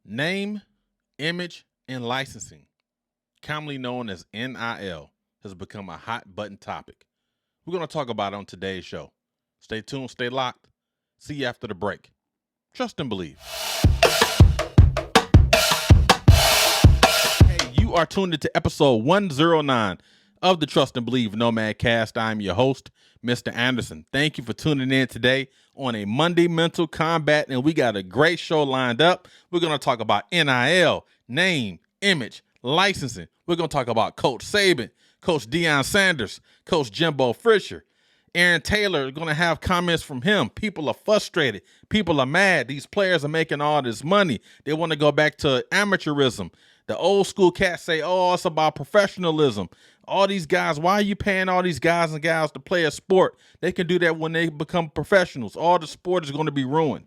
Name, image, and licensing, commonly known as NIL, has become a hot button topic. We're going to talk about it on today's show. Stay tuned, stay locked. See you after the break. Trust and believe. Hey, you are tuned into episode 109 of the Trust and Believe NOMADCAST. I'm your host, Mr. Anderson. Thank you for tuning in today on a Monday Mental Combat, and we got a great show lined up. We're going to talk about NIL, name, image, licensing. We're going to talk about Coach Saban, Coach Deion Sanders, Coach Jimbo Fisher. Aaron Taylor, going to have comments from him. People are frustrated. People are mad. These players are making all this money. They want to go back to amateurism. The old school cats say, oh, it's about professionalism. All these guys, why are you paying all these guys and gals to play a sport? They can do that when they become professionals. All the sport is going to be ruined.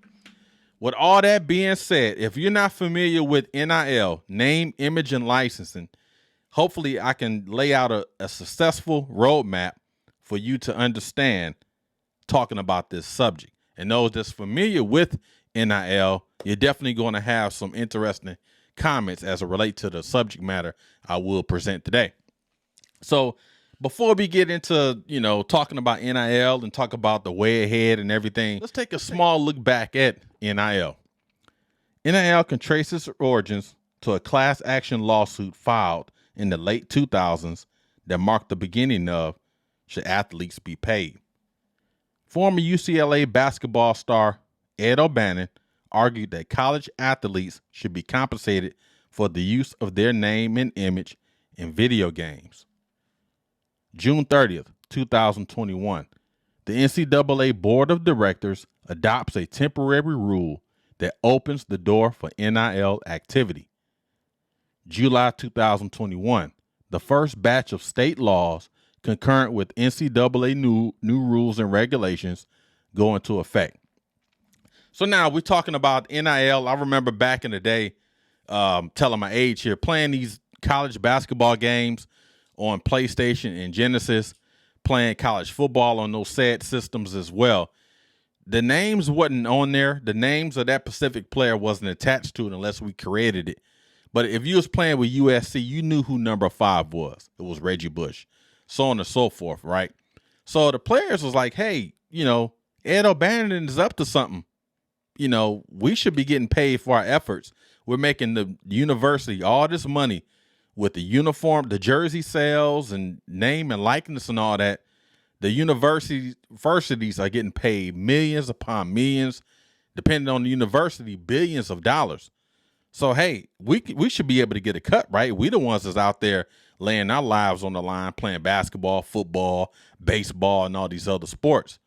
With all that being said, if you're not familiar with NIL, name, image, and licensing, hopefully I can lay out a successful roadmap for you to understand talking about this subject. And those that's familiar with NIL, you're definitely going to have some interesting comments as it relates to the subject matter I will present today. So before we get into, talking about NIL and talk about the way ahead and everything, let's take a small look back at NIL. NIL can trace its origins to a class action lawsuit filed in the late 2000s that marked the beginning of should athletes be paid. Former UCLA basketball star Ed O'Bannon argued that college athletes should be compensated for the use of their name and image in video games. June 30th, 2021, the NCAA Board of Directors adopts a temporary rule that opens the door for NIL activity. July 2021, the first batch of state laws concurrent with NCAA new rules and regulations go into effect. So now we're talking about NIL. I remember back in the day, telling my age here, playing these college basketball games on PlayStation and Genesis, playing college football on those said systems as well. The names wasn't on there. The names of that specific player wasn't attached to it unless we created it. But if you was playing with USC, you knew who number 5 was. It was Reggie Bush, so on and so forth, right? So the players was like, hey, Ed O'Bannon is up to something. We should be getting paid for our efforts. We're making the university all this money with the uniform, the jersey sales, and name and likeness and all that. The universities are getting paid millions upon millions, depending on the university, billions of dollars. So, hey, we should be able to get a cut, right? We the ones that's out there laying our lives on the line, playing basketball, football, baseball, and all these other sports.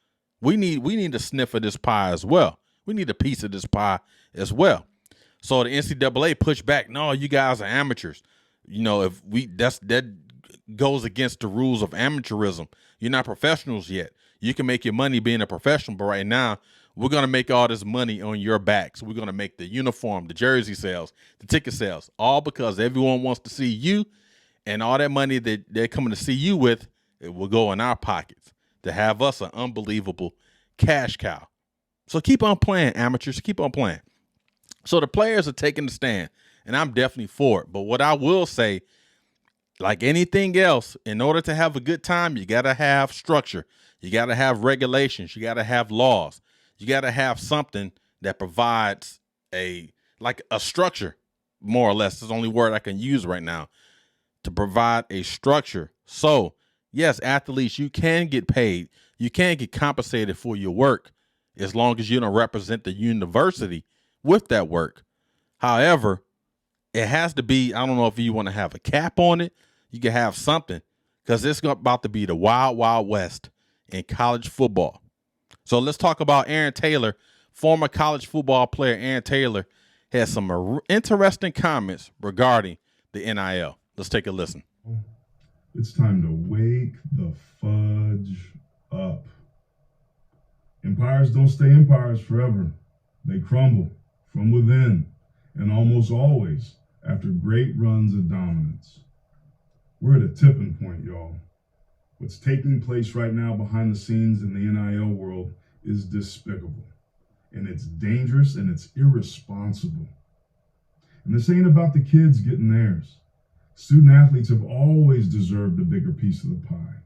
We need a sniff of this pie as well. We need a piece of this pie as well. So the NCAA pushed back. No, you guys are amateurs. That goes against the rules of amateurism. You're not professionals yet. You can make your money being a professional, but right now we're going to make all this money on your backs. We're going to make the uniform, the jersey sales, the ticket sales, all because everyone wants to see you, and all that money that they're coming to see you with, it will go in our pockets to have us an unbelievable cash cow. So keep on playing, amateurs. Keep on playing. So the players are taking the stand, and I'm definitely for it. But what I will say, like anything else, in order to have a good time, you got to have structure. You got to have regulations. You got to have laws. You got to have something that provides a structure, more or less. Is the only word I can use right now, to provide a structure. So, yes, athletes, you can get paid. You can get compensated for your work as long as you don't represent the university with that work. However, it has to be, I don't know if you want to have a cap on it. You can have something, because it's about to be the wild, wild west in college football. So let's talk about Aaron Taylor. Former college football player Aaron Taylor has some interesting comments regarding the NIL. Let's take a listen. It's time to wake the fudge up. Empires don't stay empires forever. They crumble from within, and almost always after great runs of dominance. We're at a tipping point, y'all. What's taking place right now behind the scenes in the NIL world is despicable, and it's dangerous, and it's irresponsible. And this ain't about the kids getting theirs. Student athletes have always deserved a bigger piece of the pie.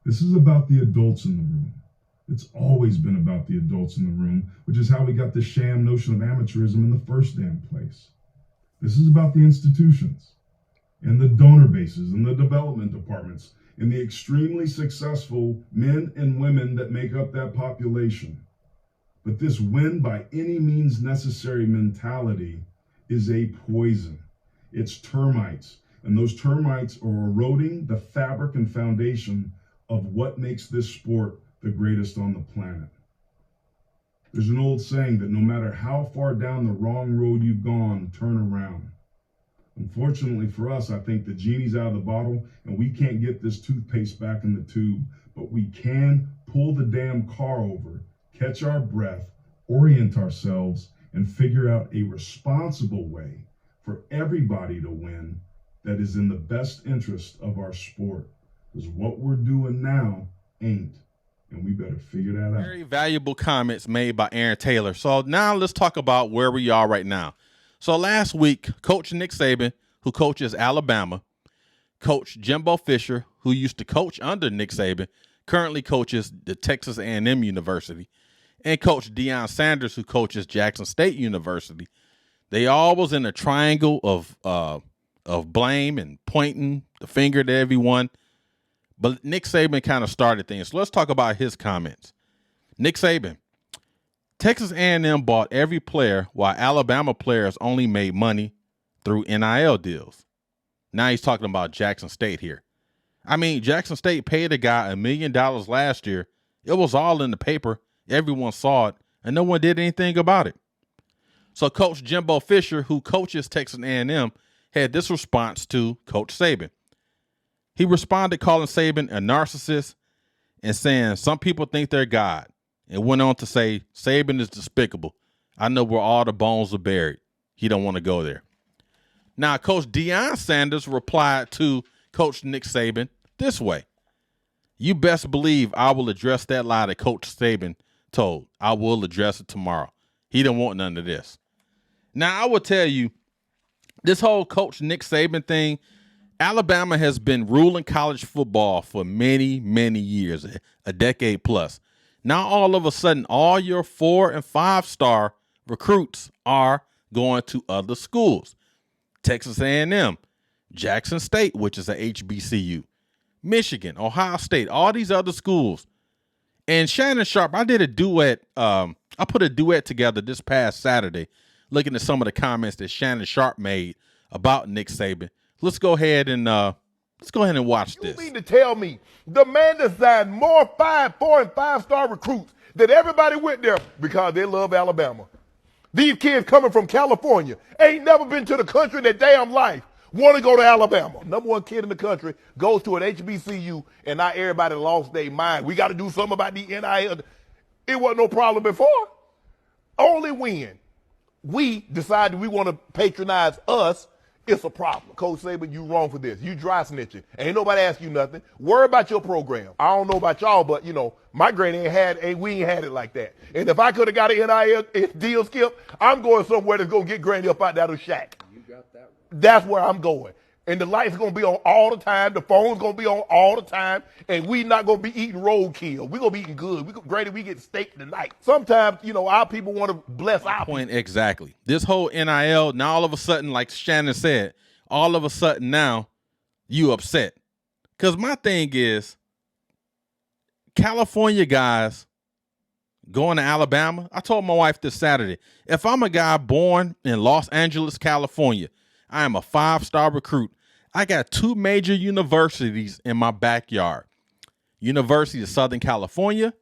This is about the adults in the room. It's always been about the adults in the room, which is how we got the sham notion of amateurism in the first damn place. This is about the institutions and the donor bases and the development departments and the extremely successful men and women that make up that population. But this win by any means necessary mentality is a poison. It's termites, and those termites are eroding the fabric and foundation of what makes this sport the greatest on the planet. There's an old saying that no matter how far down the wrong road you've gone, turn around. Unfortunately for us, I think the genie's out of the bottle and we can't get this toothpaste back in the tube, but we can pull the damn car over, catch our breath, orient ourselves, and figure out a responsible way for everybody to win that is in the best interest of our sport. Because what we're doing now ain't. And we better figure that out. Very valuable comments made by Aaron Taylor. So now let's talk about where we are right now. So last week, Coach Nick Saban, who coaches Alabama, Coach Jimbo Fisher, who used to coach under Nick Saban, currently coaches the Texas A&M University, and Coach Deion Sanders, who coaches Jackson State University. They all was in a triangle of blame and pointing the finger to everyone. But Nick Saban kind of started things. So let's talk about his comments. Nick Saban, Texas A&M bought every player while Alabama players only made money through NIL deals. Now he's talking about Jackson State here. I mean, Jackson State paid a guy $1 million last year. It was all in the paper. Everyone saw it, and no one did anything about it. So Coach Jimbo Fisher, who coaches Texas A&M, had this response to Coach Saban. He responded calling Saban a narcissist and saying some people think they're God, and went on to say Saban is despicable. I know where all the bones are buried. He don't want to go there. Now, Coach Deion Sanders replied to Coach Nick Saban this way. You best believe I will address that lie that Coach Saban told. I will address it tomorrow. He don't want none of this. Now, I will tell you, this whole Coach Nick Saban thing, Alabama has been ruling college football for many, many years, a decade plus. Now, all of a sudden, all your 4- and 5-star recruits are going to other schools. Texas A&M, Jackson State, which is a HBCU, Michigan, Ohio State, all these other schools. And Shannon Sharpe, I did a duet. I put a duet together this past Saturday, looking at some of the comments that Shannon Sharpe made about Nick Saban. Let's go ahead and watch this. You mean to tell me the man designed more 4- and 5-star recruits that everybody went there because they love Alabama? These kids coming from California ain't never been to the country in their damn life, want to go to Alabama. Number one kid in the country goes to an HBCU, and now everybody lost their mind. We got to do something about the NIL. It wasn't no problem before. Only when we decided we want to patronize us, it's a problem. Coach Saban, you wrong for this. You dry snitching. Ain't nobody ask you nothing. Worry about your program. I don't know about y'all, but, my granny we ain't had it like that. And if I could have got an NIL deal, Skip, I'm going somewhere that's going to get granny up out that shack. You got that right. That's where I'm going. And the lights going to be on all the time. The phone's going to be on all the time. And we not going to be eating roadkill. We're going to be eating good. Granny, we get steak tonight. Sometimes, our people want to bless our point. Exactly. This whole NIL, now all of a sudden, like Shannon said, all of a sudden now you upset. Because my thing is, California guys going to Alabama. I told my wife this Saturday, if I'm a guy born in Los Angeles, California, I am a 5-star recruit. I got 2 major universities in my backyard. University of Southern California,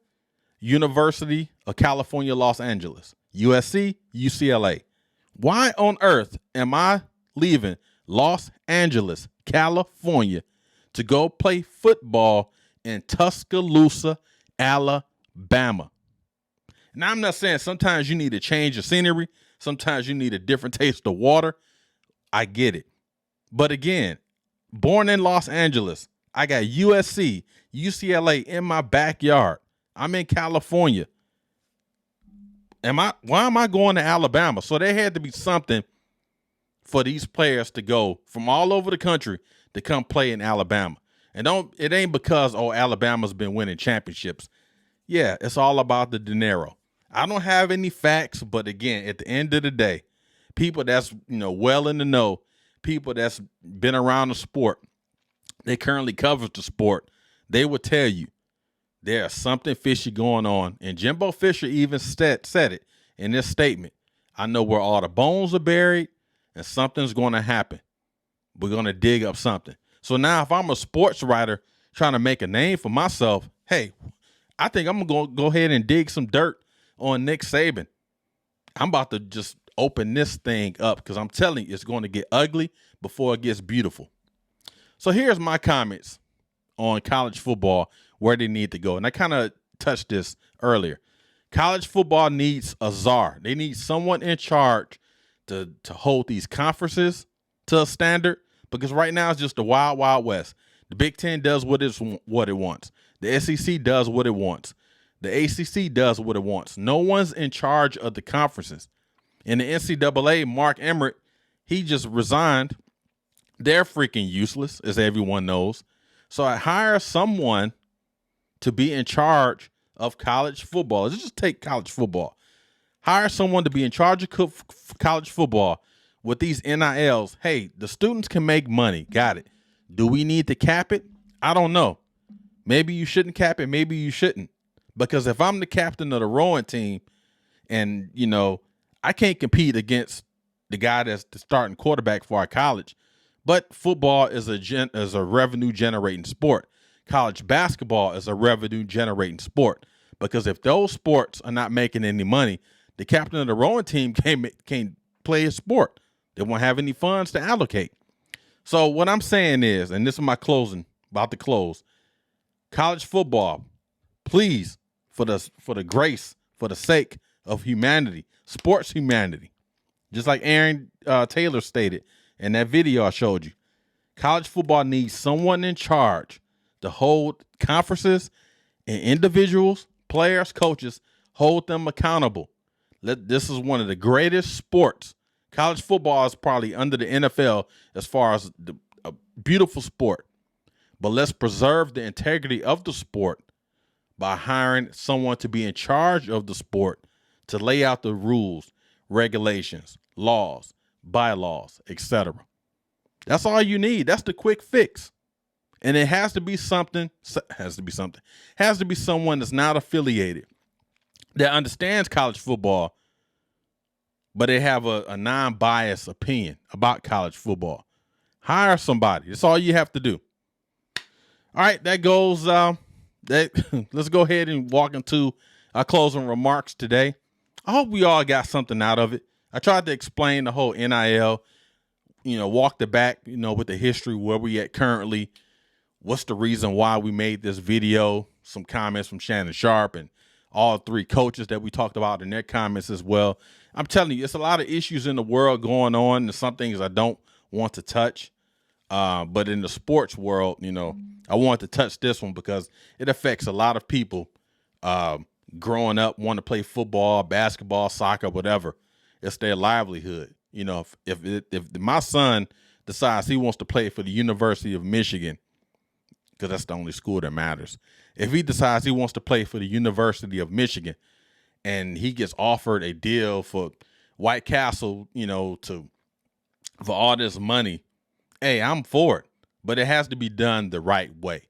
University of California, Los Angeles, USC, UCLA. Why on earth am I leaving Los Angeles, California to go play football in Tuscaloosa, Alabama? Now, I'm not saying sometimes you need to change the scenery. Sometimes you need a different taste of water. I get it. But again, born in Los Angeles, I got USC, UCLA in my backyard. I'm in California. Why am I going to Alabama? So there had to be something for these players to go from all over the country to come play in Alabama. And it ain't because, Alabama's been winning championships. Yeah, it's all about the dinero. I don't have any facts, but again, at the end of the day, people that's, well in the know, people that's been around the sport, they currently cover the sport, they will tell you there's something fishy going on. And Jimbo Fisher even said it in this statement. I know where all the bones are buried and something's going to happen. We're going to dig up something. So now if I'm a sports writer trying to make a name for myself, hey, I think I'm going to go ahead and dig some dirt on Nick Saban. I'm about to just open this thing up because I'm telling you, it's going to get ugly before it gets beautiful. So here's my comments on college football, where they need to go. And I kind of touched this earlier. College football needs a czar. They need someone in charge to hold these conferences to a standard, because right now it's just the wild, wild west. The Big Ten does what it wants. The SEC does what it wants. The ACC does what it wants. No one's in charge of the conferences. In the NCAA, Mark Emmert, he just resigned. They're freaking useless, as everyone knows. So I hire someone to be in charge of college football. Let's just take college football. Hire someone to be in charge of college football with these NILs. Hey, the students can make money. Got it. Do we need to cap it? I don't know. Maybe you shouldn't cap it. Maybe you shouldn't. Because if I'm the captain of the rowing team and, I can't compete against the guy that's the starting quarterback for our college, but football is a revenue generating sport. College basketball is a revenue generating sport, because if those sports are not making any money, the captain of the rowing team can't play a sport. They won't have any funds to allocate. So what I'm saying is, and this is my closing, about to close, college football, please, for the grace, for the sake of humanity, sports humanity, just like Aaron Taylor stated in that video I showed you, college football needs someone in charge to hold conferences and individuals, players, coaches, hold them accountable. This is one of the greatest sports. College football is probably under the NFL as far as a beautiful sport. But let's preserve the integrity of the sport by hiring someone to be in charge of the sport, to lay out the rules, regulations, laws, bylaws, etc. That's all you need. That's the quick fix. And it has to be someone that's not affiliated, that understands college football, but they have a non-biased opinion about college football. Hire somebody. That's all you have to do. All right, that goes. Let's go ahead and walk into our closing remarks today. I hope we all got something out of it. I tried to explain the whole NIL, walk the back, with the history, where we at currently, what's the reason why we made this video, some comments from Shannon Sharpe and all three coaches that we talked about in their comments as well. I'm telling you, it's a lot of issues in the world going on, and some things I don't want to touch. But in the sports world, I want to touch this one because it affects a lot of people growing up, want to play football, basketball, soccer, whatever. It's their livelihood. If my son decides he wants to play for the University of Michigan, because that's the only school that matters. If he decides he wants to play for the University of Michigan and he gets offered a deal for White Castle, for all this money, hey, I'm for it. But it has to be done the right way,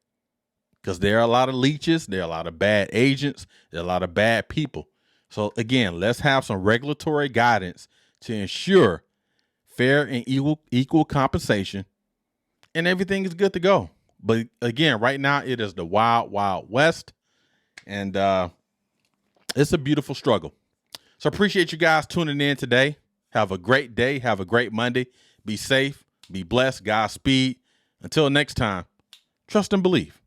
because there are a lot of leeches. There are a lot of bad agents. There are a lot of bad people. So, again, let's have some regulatory guidance to ensure fair and equal compensation, and everything is good to go. But, again, right now it is the wild, wild west, and it's a beautiful struggle. So, appreciate you guys tuning in today. Have a great day. Have a great Monday. Be safe. Be blessed. Godspeed. Until next time, trust and believe.